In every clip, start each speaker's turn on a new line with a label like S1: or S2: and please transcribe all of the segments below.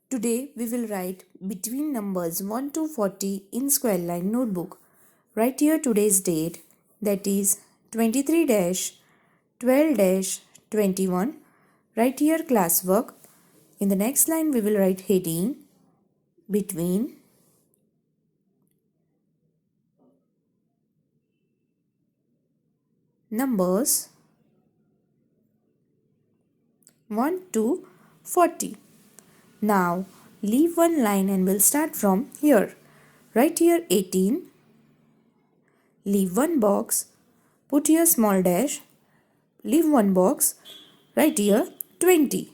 S1: Today we will write between numbers 1 to 40 in square line notebook. Write here today's date, that is 23-12-21. Write here classwork. In the next line we will write heading between numbers 1 to 40. Now leave one line and we'll start from here. Write here 18. Leave one box. Put here small dash. Leave one box. Write here 20.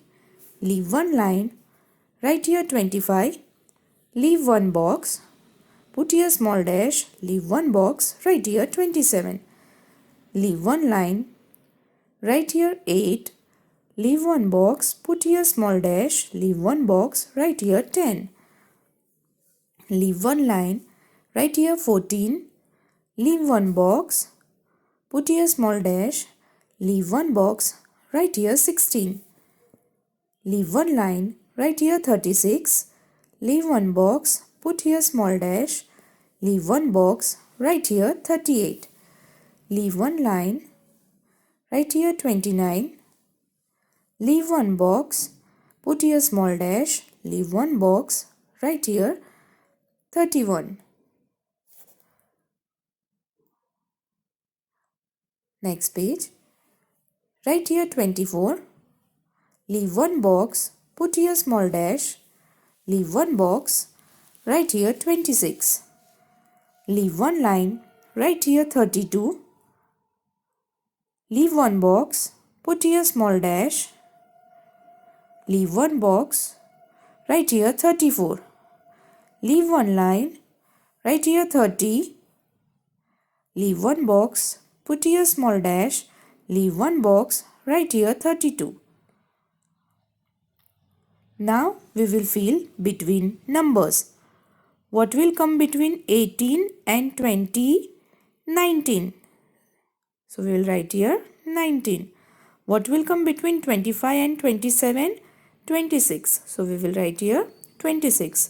S1: Leave one line. Write here 25. Leave one box. Put here small dash. Leave one box. Write here 27. Leave one line. Write here 8. Leave one box. Put here small dash. Leave one box. Write here 10. Leave one line. Write here 14. Leave one box. Put here small dash. Leave one box. Write here 16. Leave one line. Write here 36. Leave one box. Put here small dash. Leave one box. Write here 38. Leave one line. Write here 29. Leave one box. Put here small dash. Leave one box. Write here 31. Next page. Write here 24. Leave one box. Put here small dash. Leave one box. Write here 26. Leave one line. Write here 32. Leave one box. Put here small dash. Leave one box. Write here 34. Leave one line. Write here 30. Leave one box. Put here small dash. Leave one box. Write here 32. Now we will fill between numbers. What will come between 18 and 20? 19. So we will write here 19. What will come between 25 and 27? 26. So we will write here 26.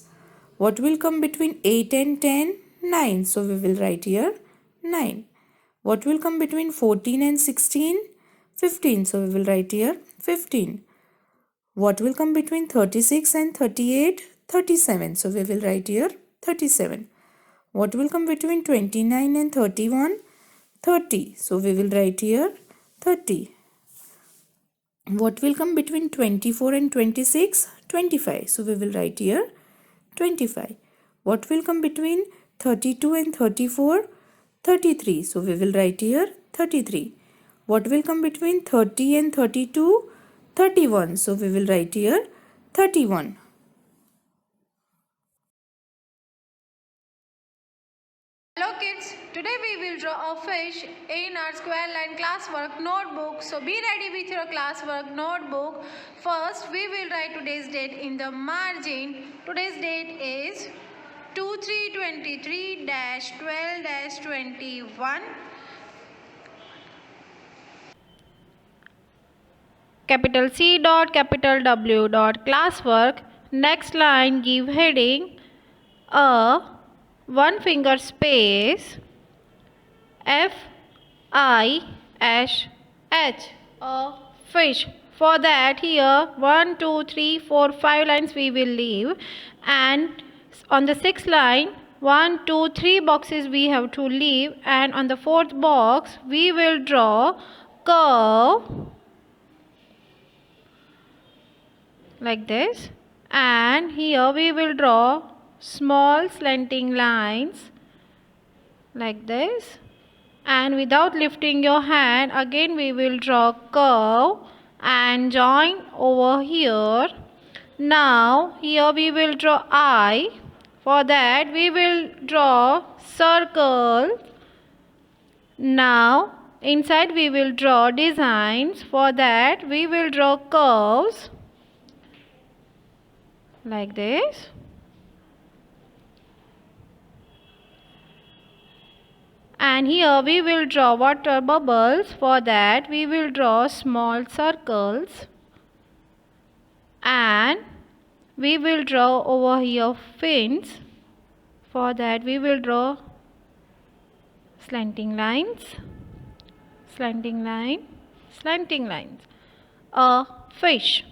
S1: What will come between 8 and 10? 9. So we will write here 9. What will come between 14 and 16? 15. So we will write here 15. What will come between 36 and 38? 37. So we will write here 37. What will come between 29 and 31? 30. So we will write here 30. What will come between 24 and 26? 25. So we will write here 25. What will come between 32 and 34? 33. So we will write here 33. What will come between 30 and 32? 31. So we will write here 31.
S2: Hello kids, today we will draw a fish in our square line classwork notebook. So be ready with your classwork notebook. First we will write today's date in the margin. Today's date is 2/3/23-12-21. Capital C dot capital W dot classwork. Next line give heading a one finger space FISH, a fish. For that here 1 2 3 4 5 lines we will leave, and on the sixth line 1 2 3 boxes we have to leave, and on the fourth box we will draw curve like this, and here we will draw small slanting lines like this, and without lifting your hand again we will draw curve and join over here. Now here we will draw eye. For that we will draw circle. Now inside we will draw designs. For that we will draw curves like this. And here we will draw water bubbles. For that we will draw small circles, and we will draw over here fins. For that we will draw slanting lines, slanting line, slanting lines. A fish.